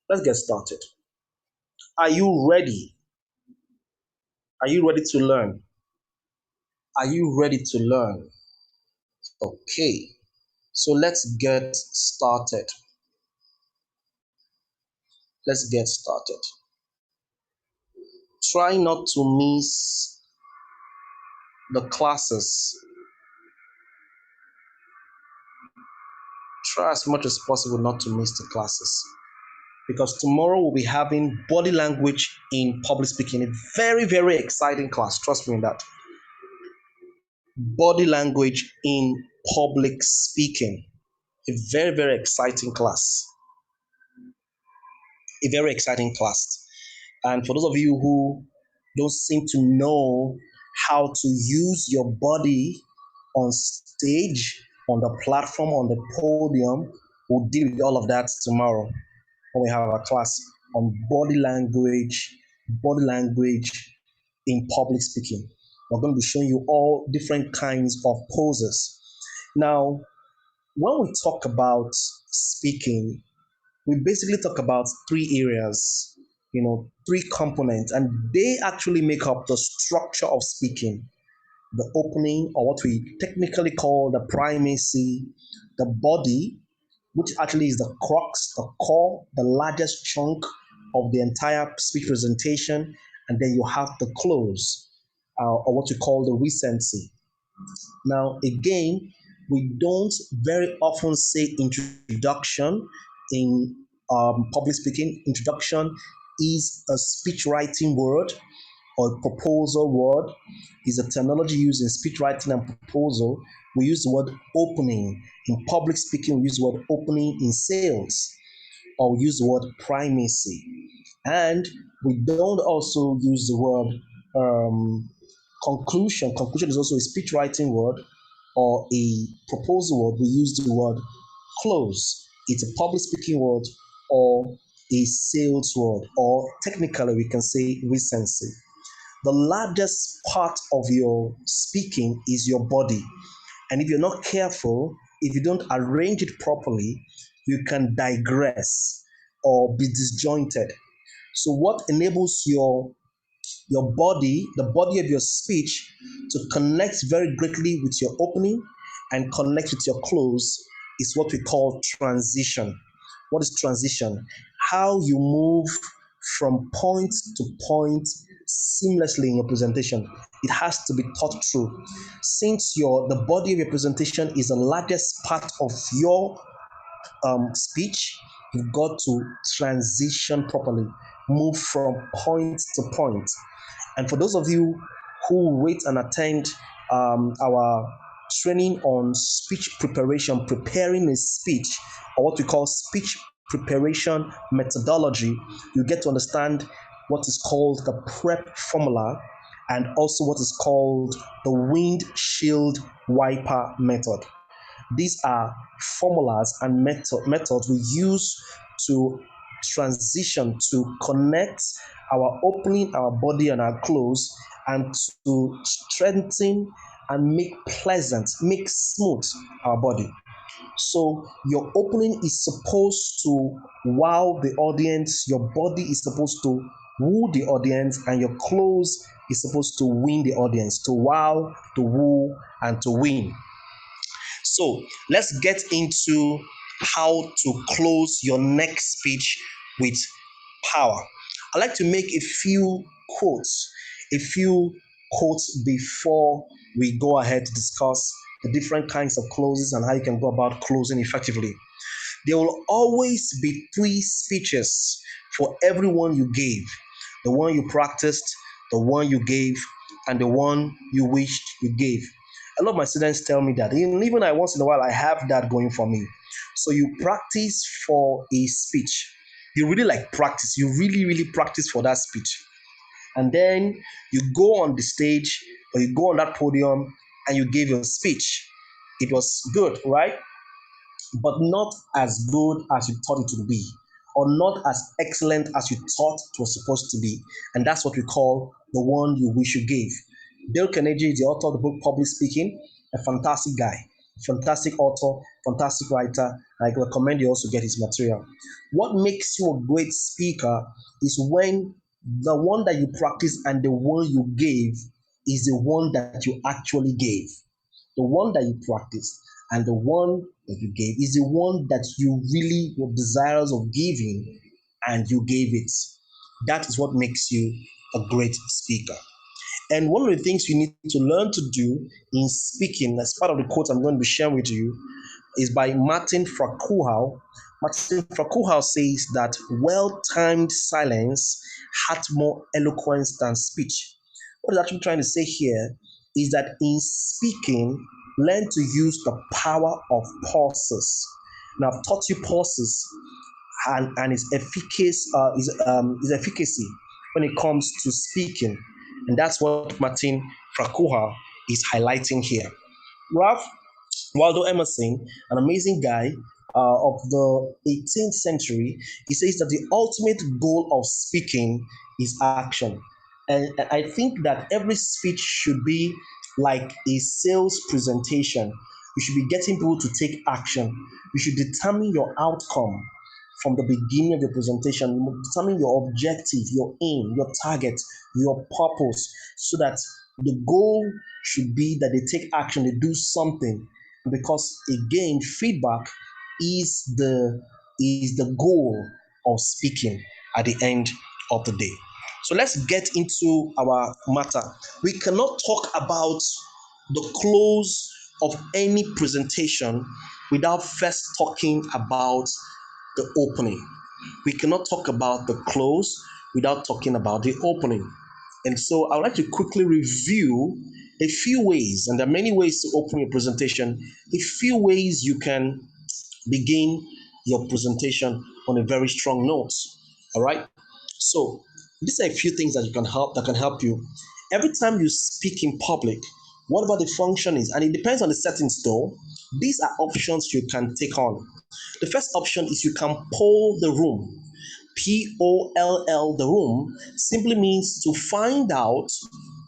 Let's get started. Are you ready? Are you ready to learn? Are you ready to learn? Okay, so let's get started. Let's get started. Try not to miss the classes. Try as much as possible not to miss the classes because tomorrow we'll be having body language in public speaking. A very, very exciting class. Trust me in that. Body language in public speaking. A very, very exciting class. A very exciting class. And for those of you who don't seem to know how to use your body on stage, on the platform, on the podium, we'll deal with all of that tomorrow when we have our class on body language in public speaking. We're going to be showing you all different kinds of poses. Now, when we talk about speaking, we basically talk about three areas, three components, and they actually make up the structure of speaking: the opening, or what we technically call the primacy, the body, which actually is the crux, the core, the largest chunk of the entire speech presentation, and then you have the close, or what we call the recency. Now, again, we don't very often say introduction in public speaking. Introduction is a speech writing word or a proposal word, is a terminology used in speech writing and proposal. We use the word opening. In public speaking, we use the word opening in sales, or we use the word primacy. And we don't also use the word conclusion. Conclusion is also a speech writing word or a proposal word. We use the word close. It's a public speaking word or a sales word, or technically we can say recency. The largest part of your speaking is your body. And if you're not careful, if you don't arrange it properly, you can digress or be disjointed. So what enables your body, the body of your speech, to connect very greatly with your opening and connect with your close is what we call transition. What is transition? How you move from point to point seamlessly in your presentation. It has to be thought through. Since the body of your presentation is the largest part of your speech, you've got to transition properly, move from point to point. And for those of you who wait and attend our training on speech preparation, preparing a speech, or what we call speech preparation methodology, you get to understand what is called the prep formula and also what is called the windshield wiper method. These are formulas and methods we use to transition, to connect our opening, our body, and our close, and to strengthen and make pleasant, make smooth our body. So your opening is supposed to wow the audience, your body is supposed to woo the audience, and your close is supposed to win the audience, to wow, to woo, and to win. So let's get into how to close your next speech with power. I like to make a few quotes before we go ahead to discuss the different kinds of closes and how you can go about closing effectively. There will always be three speeches for everyone you gave: the one you practiced, the one you gave, and the one you wished you gave. A lot of my students tell me that. Even I, once in a while, I have that going for me. So you practice for a speech. You really like practice. You really, really practice for that speech. And then you go on the stage or you go on that podium and you gave your speech. It was good, right? But not as good as you thought it would be, or not as excellent as you thought it was supposed to be. And that's what we call the one you wish you gave. Dale Carnegie is the author of the book Public Speaking, a fantastic guy. fantastic author, fantastic writer. I recommend you also get his material. What makes you a great speaker is when the one that you practice and the one you gave is the one that you actually gave. The one that you practice and the one that you gave is the one that you really were desirous of giving and you gave it. That is what makes you a great speaker. And one of the things you need to learn to do in speaking, as part of the quote I'm going to be sharing with you, is by Martin Frakuhau. Martin Frakuhau says that well-timed silence had more eloquence than speech. What he's actually trying to say here is that in speaking, learn to use the power of pauses. Now, I've taught you pauses and its efficacy when it comes to speaking, and that's what Martin Frakuha is highlighting here. Ralph Waldo Emerson, an amazing guy of the 18th century, he says that the ultimate goal of speaking is action. And I think that every speech should be like a sales presentation. You should be getting people to take action. You should determine your outcome from the beginning of your presentation. Determine your objective, your aim, your target, your purpose, so that the goal should be that they take action, they do something, because again feedback is the goal of speaking at the end of the day. So let's get into our matter. We cannot talk about the close of any presentation without first talking about the opening. We cannot talk about the close without talking about the opening. And so I would like to quickly review a few ways, and there are many ways to open your presentation, a few ways you can begin your presentation on a very strong note. All right. So these are a few things that can help you. Every time you speak in public, whatever the function is, and it depends on the settings though, these are options you can take on. The first option is you can poll the room. POLL, the room, simply means to find out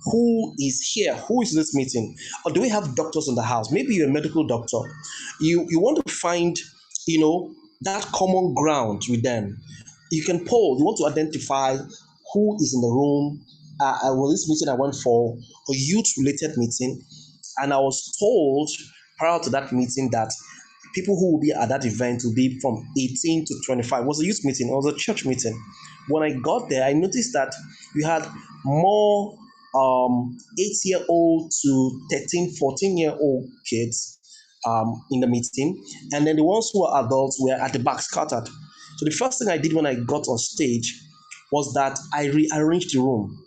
who is here, who is this meeting, or do we have doctors in the house? Maybe you're a medical doctor. You want to find, that common ground with them. You can poll. You want to identify who is in the room. Well, this meeting I went for a youth-related meeting, and I was told prior to that meeting that people who will be at that event will be from 18 to 25. It was a youth meeting, it was a church meeting. When I got there, I noticed that we had more 8-year-old to 13, 14-year-old kids in the meeting. And then the ones who were adults were at the back scattered. So the first thing I did when I got on stage was that I rearranged the room.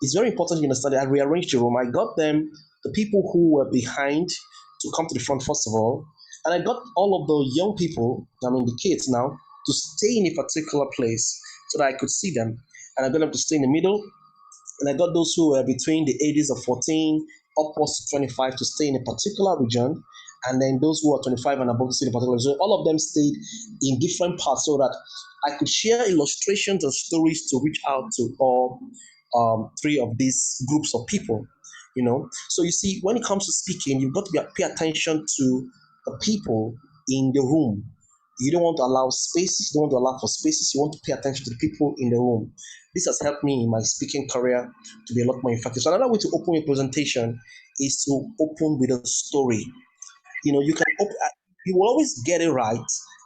It's very important you understand that I rearranged the room. I got them, the people who were behind, to come to the front first of all. And I got all of the young people, the kids now, to stay in a particular place so that I could see them. And I got them to stay in the middle. And I got those who were between the ages of 14 upwards to 25 to stay in a particular region. And then those who are 25 and above to stay in a particular region. So all of them stayed in different parts so that I could share illustrations and stories to reach out to all three of these groups of people. So you see, when it comes to speaking, you've got to pay attention to the people in the room. You don't want to allow spaces, you don't want to allow for spaces, you want to pay attention to the people in the room. This has helped me in my speaking career to be a lot more effective. So another way to open a presentation is to open with a story. You will always get it right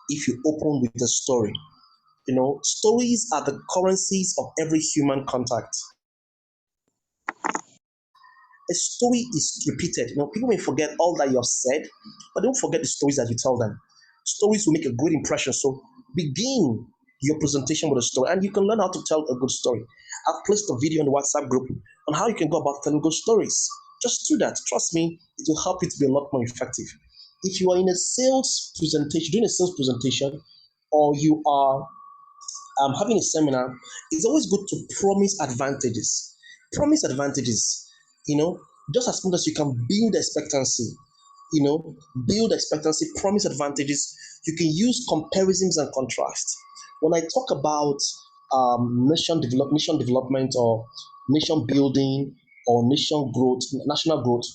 if you open with a story. Stories are the currencies of every human contact. A story is repeated. People may forget all that you have said, but don't forget the stories that you tell them. Stories will make a good impression. So begin your presentation with a story, and you can learn how to tell a good story. I've placed a video in the WhatsApp group on how you can go about telling good stories. Just do that. Trust me, it will help you to be a lot more effective. If you are in a sales presentation, doing a sales presentation, or you are having a seminar, it's always good to promise advantages. Promise advantages, just as much as you can build expectancy, build expectancy, promise advantages. You can use comparisons and contrast. When I talk about nation development, or nation building, or nation growth, national growth,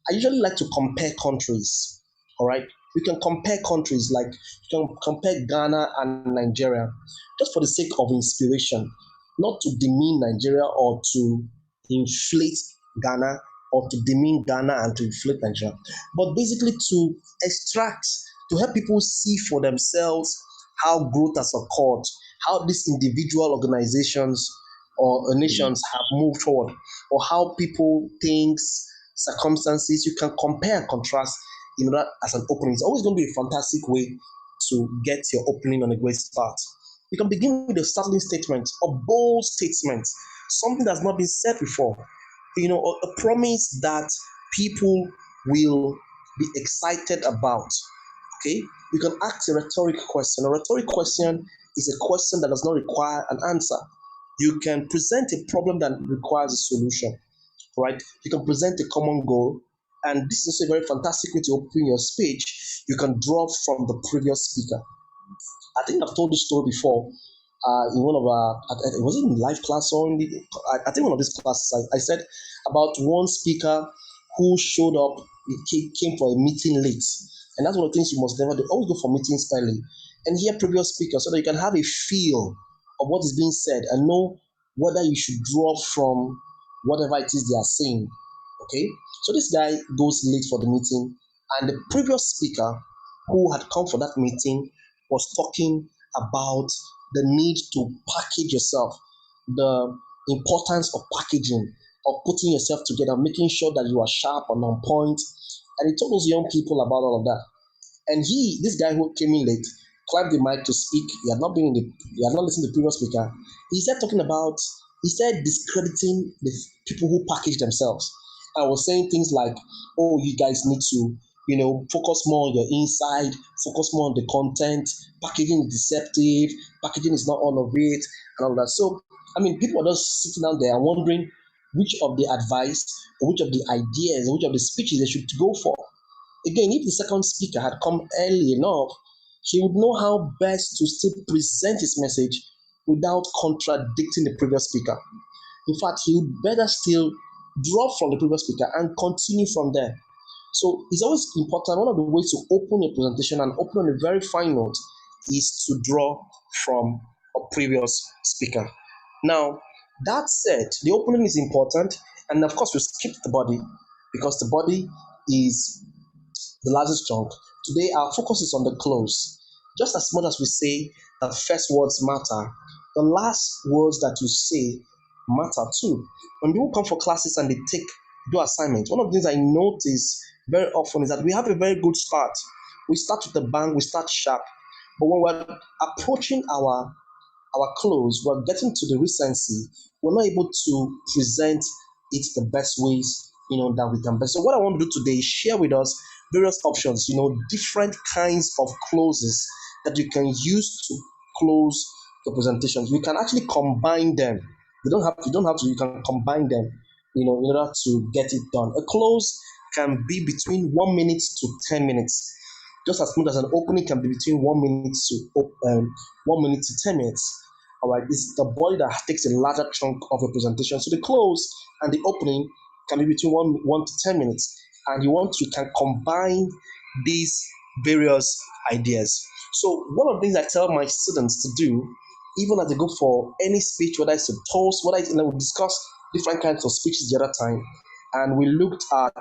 I usually like to compare countries. All right, we can compare countries, like you can compare Ghana and Nigeria, just for the sake of inspiration, not to demean Nigeria or to inflate Ghana, or to demean Ghana and to inflate Nigeria, but basically to extract, to help people see for themselves how growth has occurred, how these individual organizations or nations have moved forward, or how people, things, circumstances, you can compare and contrast in order as an opening. It's always going to be a fantastic way to get your opening on a great start. You can begin with a startling statement, a bold statement, something that's not been said before. A promise that people will be excited about. Okay, you can ask a rhetoric question. A rhetoric question is a question that does not require an answer. You can present a problem that requires a solution, right? You can present a common goal, and this is also a very fantastic way to open your speech. You can draw from the previous speaker. I think I've told this story before. In one of our, was it in live class or in the, I think one of these classes, I said about one speaker who showed up, he came for a meeting late. And that's one of the things you must never do. Always go for meetings early and hear previous speakers so that you can have a feel of what is being said and know whether you should draw from whatever it is they are saying. Okay? So this guy goes late for the meeting, and the previous speaker who had come for that meeting was talking about the need to package yourself, the importance of packaging, of putting yourself together, making sure that you are sharp and on point. And he told those young people about all of that. And this guy who came in late, climbed the mic to speak. He had not listened to the previous speaker. He started talking about, he started discrediting the people who package themselves. I was saying things like, oh, you guys need to, focus more on your inside, focus more on the content. Packaging is deceptive, packaging is not all of it, and all that. So, I mean, people are just sitting down there and wondering which of the advice, or which of the ideas, or which of the speeches they should go for. Again, if the second speaker had come early enough, he would know how best to still present his message without contradicting the previous speaker. In fact, he would better still draw from the previous speaker and continue from there. So it's always important. One of the ways to open your presentation and open on a very fine note is to draw from a previous speaker. Now, that said, the opening is important, and of course, we skip the body because the body is the largest chunk. Today, our focus is on the close. Just as much as we say that first words matter, the last words that you say matter too. When people come for classes and they do assignments, one of the things I notice very often is that we have a very good start. We start with a bang, we start sharp. But when we're approaching our close, we're getting to the recency, we're not able to present it the best ways, that we can best. So what I want to do today is share with us various options, different kinds of closes that you can use to close the presentations. We can actually combine them. You can combine them, in order to get it done. A close can be between 1 minute to 10 minutes. Just as much as an opening can be between 1 minute to 1 minute to 10 minutes. All right, it's the body that takes a larger chunk of a presentation. So the close and the opening can be between 1 to 10 minutes, and you can combine these various ideas. So one of the things I tell my students to do, even as they go for any speech, whether it's a toast, we discussed different kinds of speeches the other time, and we looked at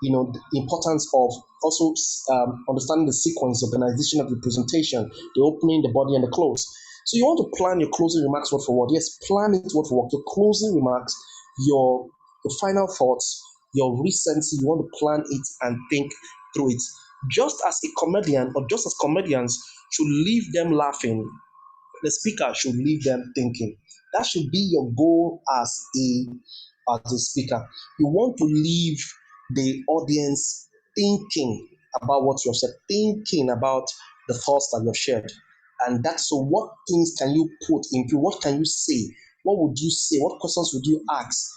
the importance of also understanding the sequence, organization of the presentation, the opening, the body, and the close. So you want to plan your closing remarks word for word. Yes, plan it word for word. Your closing remarks, your final thoughts, your recency, you want to plan it and think through it. Just as a comedian, or just as comedians should leave them laughing, the speaker should leave them thinking. That should be your goal as a speaker. You want to leave the audience thinking about what you have said, thinking about the thoughts that you have shared. And that's so what things can you put into, what can you say? What would you say? What questions would you ask?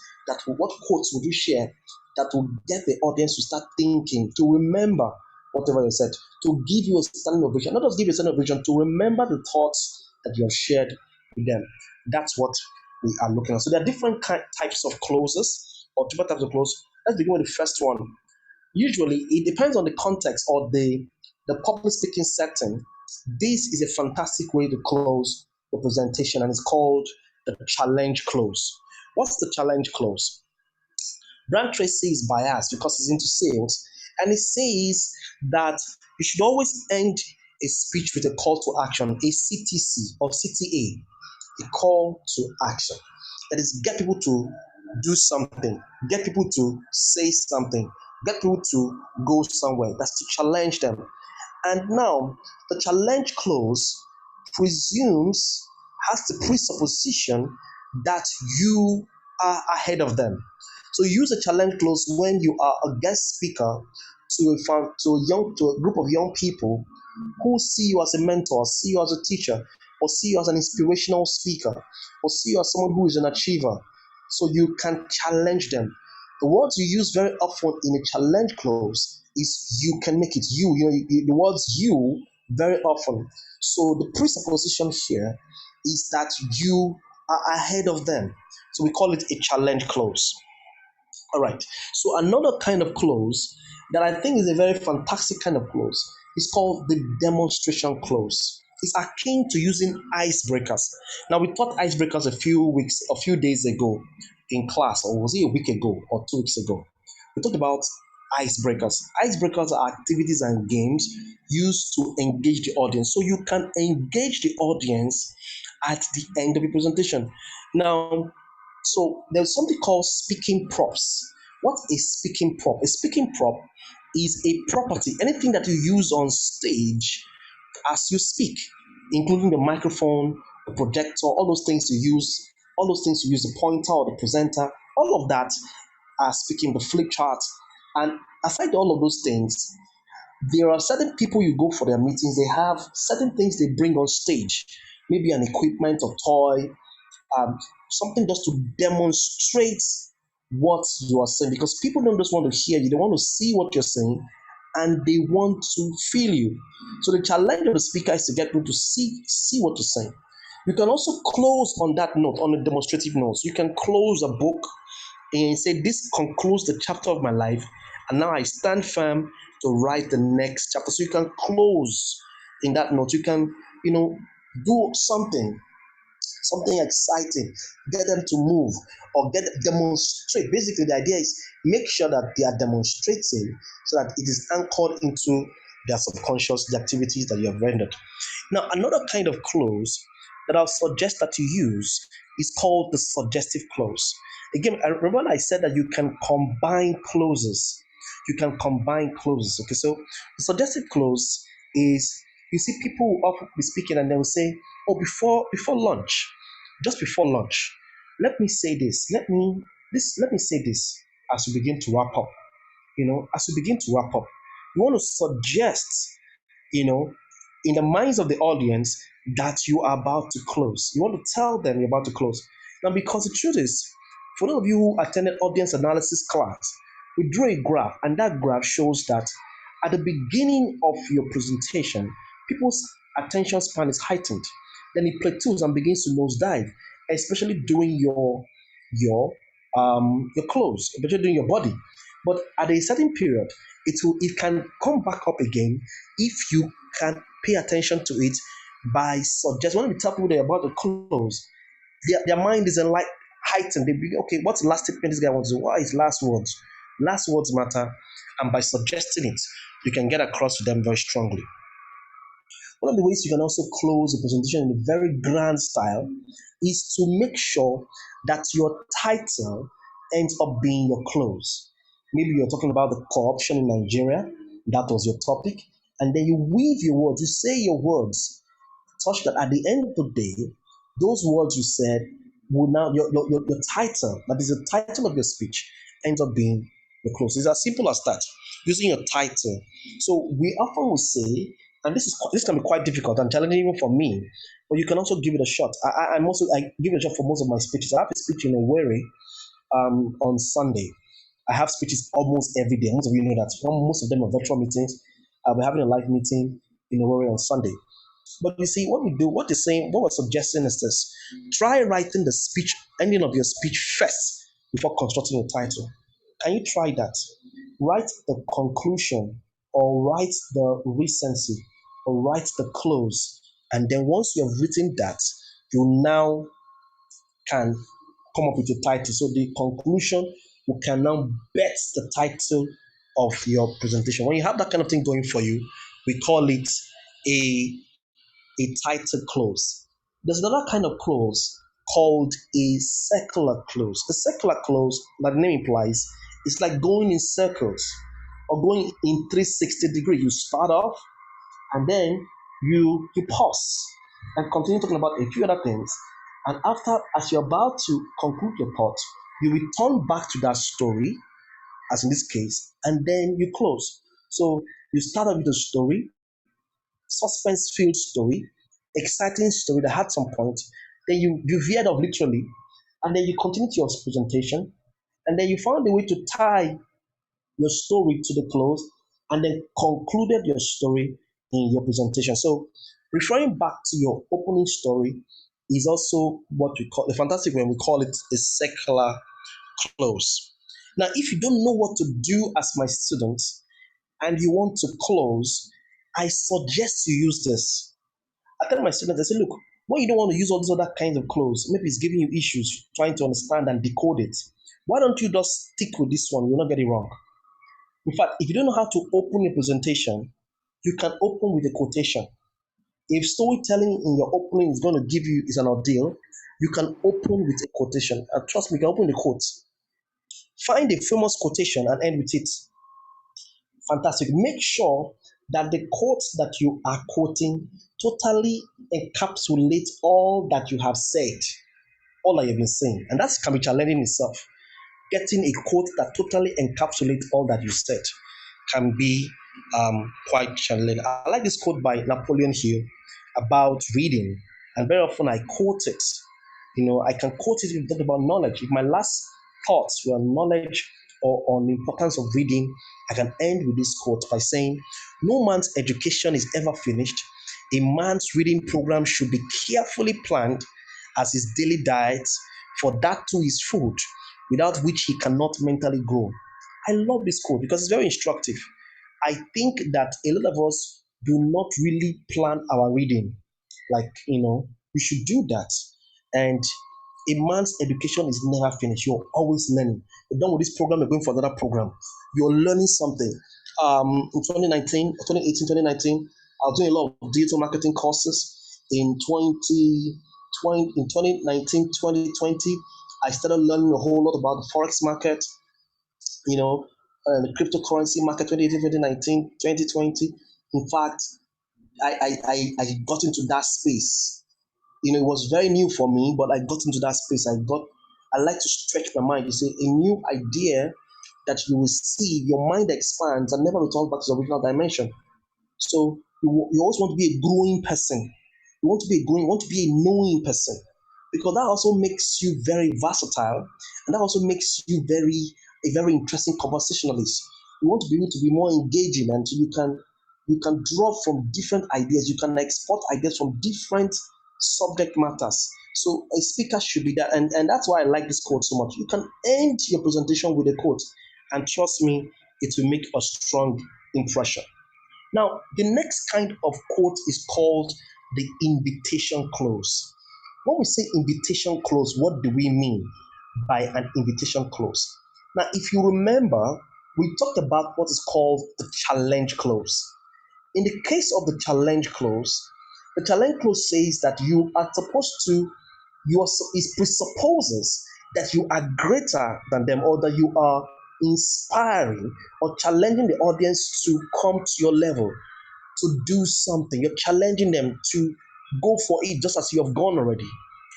What quotes would you share that will get the audience to start thinking, to remember whatever you said, to give you a standing ovation, not just give you a standing ovation, to remember the thoughts that you have shared with them. That's what we are looking at. So there are different types of closes, or different types of close. Let's begin with the first one. Usually, it depends on the context or the public speaking setting. This is a fantastic way to close the presentation, and it's called the challenge close. What's the challenge close? Brand Tracy is biased because he's into sales, and he says that you should always end a speech with a call to action, a CTC or CTA, a call to action. That is, get people to do something, get people to say something, get people to go somewhere. That's to challenge them. And now, the challenge clause presumes, has the presupposition that you are ahead of them. So use a challenge clause when you are a guest speaker to a group of young people who see you as a mentor, see you as a teacher, or see you as an inspirational speaker, or see you as someone who is an achiever. So you can challenge them. The words you use very often in a challenge clause is you can make it. The words you very often. So the presupposition here is that you are ahead of them. So we call it a challenge clause. All right. So another kind of clause that I think is a very fantastic kind of clause is called the demonstration clause. It's akin to using icebreakers. Now we taught icebreakers a few days ago in class, or was it a week ago or 2 weeks ago? We talked about icebreakers. Icebreakers are activities and games used to engage the audience. So you can engage the audience at the end of the presentation. Now, so there's something called speaking props. What is speaking prop? A speaking prop is a property, anything that you use on stage as you speak, including the microphone, the projector, all those things you use, the pointer or the presenter, all of that are speaking, the flip chart. And aside all of those things, there are certain people you go for their meetings, they have certain things they bring on stage, maybe an equipment or toy, um, something just to demonstrate what you are saying, because people don't just want to hear you, they want to see what you're saying and they want to feel you. So the challenge of the speaker is to get people to see what you're saying. You can also close on that note, on a demonstrative note. You can close a book and say, this concludes the chapter of my life, and now I stand firm to write the next chapter. So you can close in that note. You can, do something exciting, get them to move or demonstrate. Basically, the idea is make sure that they are demonstrating so that it is anchored into their subconscious, the activities that you have rendered. Now, another kind of clause that I'll suggest that you use is called the suggestive clause. Again, I remember I said that you can combine clauses. You can combine clauses. Okay, so the suggestive clause is, you see, people will often be speaking and they will say, "Oh, before lunch, just before lunch, let me say this. Let me say this as we begin to wrap up. As we begin to wrap up, you want to suggest, you know, in the minds of the audience that you are about to close. You want to tell them you're about to close. Now, because the truth is, for those of you who attended audience analysis class, we drew a graph, and that graph shows that at the beginning of your presentation, people's attention span is heightened. Then it plateaus and begins to nosedive, especially during your close, especially during your body. But at a certain period, it can come back up again if you can pay attention to it by suggesting. When we tell people they're about to close, their mind is like heightened. They begin, okay, what's the last statement this guy wants to do? What is last words? Last words matter, and by suggesting it, you can get across to them very strongly. One of the ways you can also close a presentation in a very grand style is to make sure that your title ends up being your close. Maybe you're talking about the corruption in Nigeria, that was your topic, and then you weave your words, you say your words, such that at the end of the day, those words you said will now, your title, that is the title of your speech, ends up being the close. It's as simple as that, using your title. So we often will say, and this can be quite difficult and challenging even for me, but you can also give it a shot. I give it a shot for most of my speeches. I have a speech in Owerri on Sunday. I have speeches almost every day. Most of you know that. Most of them are virtual meetings. We're having a live meeting in Owerri on Sunday. But you see, what we do, what we're suggesting is this: try writing the speech, ending of your speech first before constructing your title. Can you try that? write the conclusion or write the recency or write the close. And then once you have written that, you now can come up with a title. So the conclusion, you can now bet the title of your presentation. When you have that kind of thing going for you, we call it a, a title close. There's another kind of close called a circular close. A circular close, like the name implies, it's like going in circles or going in 360 degree. You start off and then you pause and continue talking about a few other things. And after, as you're about to conclude your thought, you return back to that story, as in this case, and then you close. So you start off with a story, suspense-filled story, exciting story that had some point. Then you veered off literally, and then you continue to your presentation, and then you found a way to tie your story to the close, and then concluded your story in your presentation. So, referring back to your opening story is also what we call the fantastic when we call it a circular close. Now, if you don't know what to do as my students and you want to close, I suggest you use this. I tell my students, I say, look, when you don't want to use all these other kinds of close, maybe it's giving you issues trying to understand and decode it. Why don't you just stick with this one? You'll not get it wrong. In fact, if you don't know how to open a presentation, you can open with a quotation. If storytelling in your opening is going to give you is an ordeal, you can open with a quotation. And trust me, you can open the quotes. Find a famous quotation and end with it. Fantastic. Make sure that the quotes that you are quoting totally encapsulate all that you have said, all that you've been saying. And that can be challenging itself. Getting a quote that totally encapsulates all that you said can be quite challenging. I like this quote by Napoleon Hill about reading, and very often I quote it. I can quote it if we talk about knowledge. If my last thoughts were knowledge or on the importance of reading, I can end with this quote by saying, "No man's education is ever finished. A man's reading program should be carefully planned as his daily diet, for that too is food, without which he cannot mentally grow." I love this quote because it's very instructive. I think that a lot of us do not really plan our reading. We should do that. And a man's education is never finished. You're always learning. You're done with this program, you're going for another program. You're learning something. In 2019, 2018, 2019, I was doing a lot of digital marketing courses. In 2019, 2020, I started learning a whole lot about the Forex market, the cryptocurrency market 2018, 2019, 2020. In fact, I got into that space. It was very new for me, but I got into that space. I like to stretch my mind. You say a new idea that you will see, your mind expands and never returns back to the original dimension. So you always want to be a growing person. You want to be you want to be a knowing person, because that also makes you very versatile, and that also makes you a very interesting conversationalist. You want to be able to be more engaging, and so you can draw from different ideas. You can export ideas from different subject matters. So a speaker should be that, and that's why I like this quote so much. You can end your presentation with a quote, and trust me, it will make a strong impression. Now, the next kind of quote is called the invitation close. When we say invitation close, what do we mean by an invitation close? Now, if you remember, we talked about what is called the challenge close. In the case of the challenge close says that you are supposed to, it presupposes that you are greater than them, or that you are inspiring or challenging the audience to come to your level, to do something. You're challenging them to go for it just as you have gone already.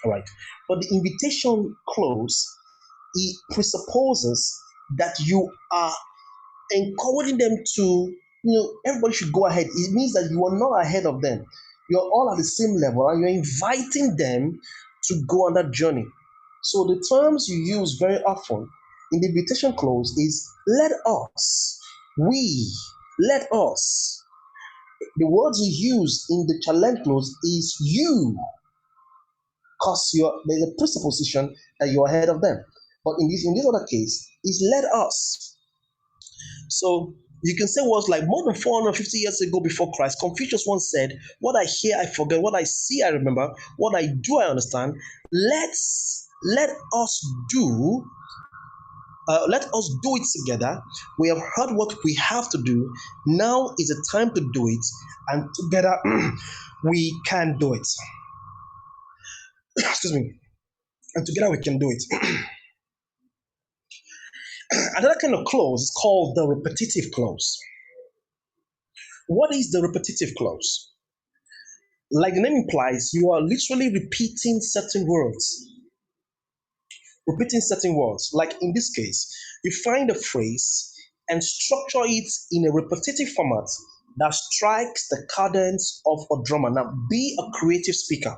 All right. But the invitation clause, it presupposes that you are encouraging them to, everybody should go ahead. It means that you are not ahead of them. You're all at the same level, and you're inviting them to go on that journey. So the terms you use very often in the invitation clause is let us, we, let us. The words you use in the challenge clause is you, because there's a presupposition that you're ahead of them. But in this other case, is let us. So you can say words like more than 450 years ago before Christ, Confucius once said, "What I hear I forget, what I see I remember, what I do I understand. Let us do let us do it together. We have heard what we have to do. Now is the time to do it, and together we can do it." Excuse me. And together we can do it. Another kind of clause is called the repetitive clause. What is the repetitive clause? Like the name implies, you are literally repeating certain words. Repeating certain words. Like in this case, you find a phrase and structure it in a repetitive format that strikes the cadence of a drummer. Now, be a creative speaker.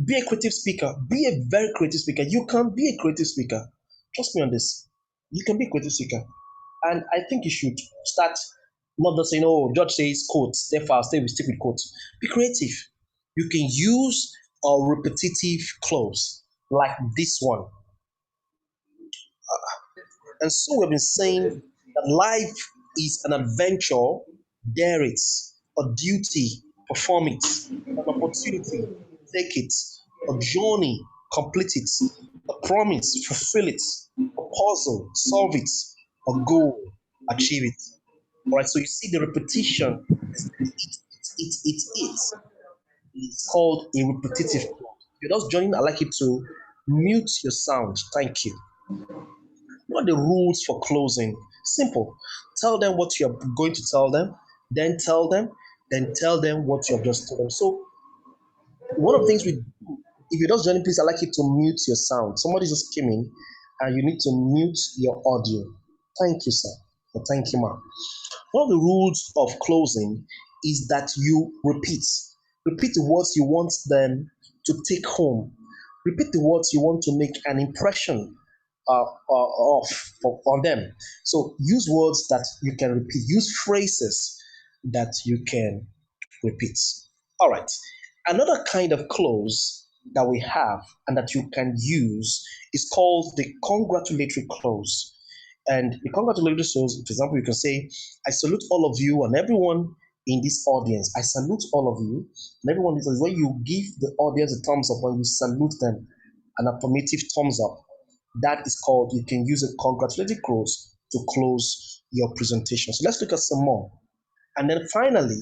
Be a creative speaker. Be a very creative speaker. You can be a creative speaker. Trust me on this. You can be a creative speaker. And I think you should start not just saying, "Oh, George says quotes, therefore I'll stick with quotes." Be creative. You can use a repetitive clause like this one. And so we've been saying that life is an adventure, dare it, a duty, perform it, an opportunity, take it, a journey, complete it, a promise, fulfill it, a puzzle, solve it, a goal, achieve it. All right, so you see the repetition, it's called a repetitive clause. If you're just joining, I'd like you to mute your sound. Thank you. What are the rules for closing? Simple. Tell them what you're going to tell them, then tell them, then tell them what you have just told them. So, one of the things we do, if you're just joining, please, I'd like you to mute your sound. Somebody just came in and you need to mute your audio. Thank you, sir. Or thank you, ma'am. One of the rules of closing is that you repeat. Repeat the words you want them to take home. Repeat the words you want to make an impression on them. So use words that you can repeat. Use phrases that you can repeat. All right. Another kind of close that we have and that you can use is called the congratulatory close. And the congratulatory close, for example, you can say, "I salute all of you and everyone in this audience. I salute all of you and everyone." Is when you give the audience a thumbs up, when you salute them, an affirmative thumbs up. That is called, you can use a congratulatory close to close your presentation. So let's look at some more. And then finally,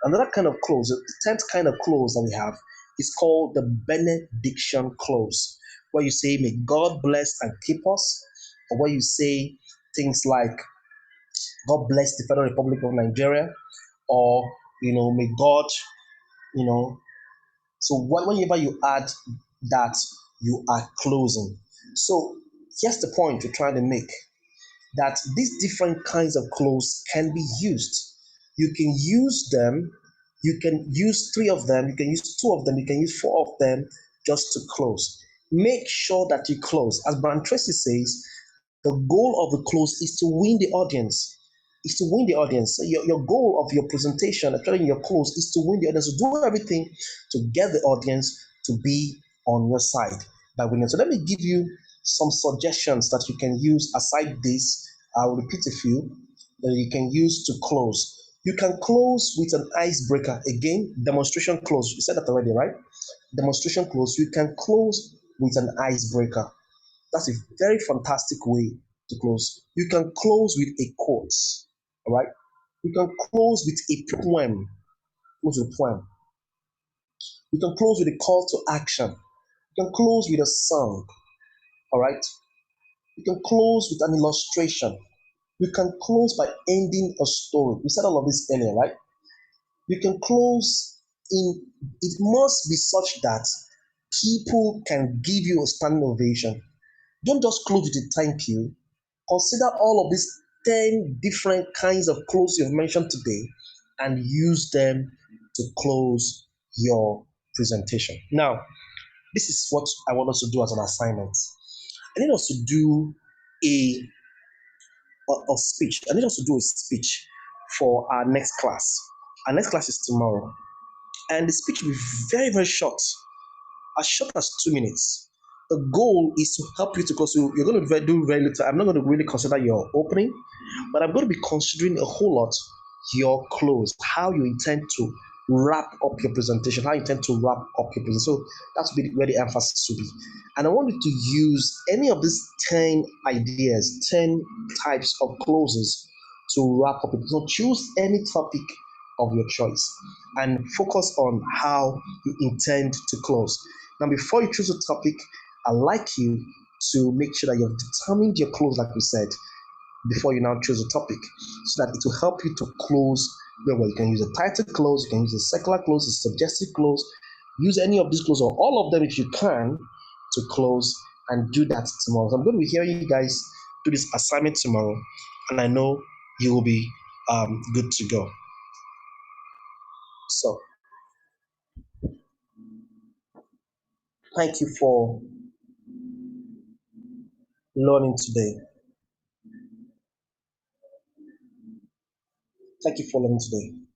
another kind of close, the 10th kind of close that we have is called the benediction close, where you say, "May God bless and keep us," or where you say things like, "God bless the Federal Republic of Nigeria," or, "May God," you know. So whenever you add that, you are closing. So here's the point we're trying to make, that these different kinds of clothes can be used. You can use them, you can use three of them, you can use two of them, you can use four of them just to close. Make sure that you close. As Brian Tracy says, the goal of the close is to win the audience. Is to win the audience. So your goal of your presentation, especially in your close, is to win the audience. To do everything to get the audience to be on your side by winning. So let me give you some suggestions that you can use aside this. I'll repeat a few that you can use to close. You can close with an icebreaker. Again, demonstration close. You said that already, right? Demonstration close. You can close with an icebreaker. That's a very fantastic way to close. You can close with a quote. All right. You can close with a poem. Close with a poem. You can close with a call to action. You can close with a song. All right. You can close with an illustration. You can close by ending a story. We said all of this earlier, right? You can close in, it must be such that people can give you a standing ovation. Don't just close with a thank you. Consider all of these 10 different kinds of close you've mentioned today and use them to close your presentation. Now, this is what I want us to do as an assignment. I need us to do a a speech. I need us to do a speech for our next class. Our next class is tomorrow. And the speech will be very, very short, as short as 2 minutes. the goal is to help you to close. So you're going to do very little. I'm not going to really consider your opening, but I'm going to be considering a whole lot your close, how you intend to wrap up your presentation, how you intend to wrap up your presentation. So that's where the emphasis will be. And I want you to use any of these 10 ideas, 10 types of closes to wrap up. So choose any topic of your choice and focus on how you intend to close. Now, before you choose a topic, I'd like you to make sure that you've determined your close, like we said, before you now choose a topic, so that it will help you to close very well. You can use a title close, you can use a secular close, a suggestive close. Use any of these close or all of them if you can to close, and do that tomorrow. So I'm going to be hearing you guys do this assignment tomorrow, and I know you will be good to go. So thank you for learning today. Thank you for learning today.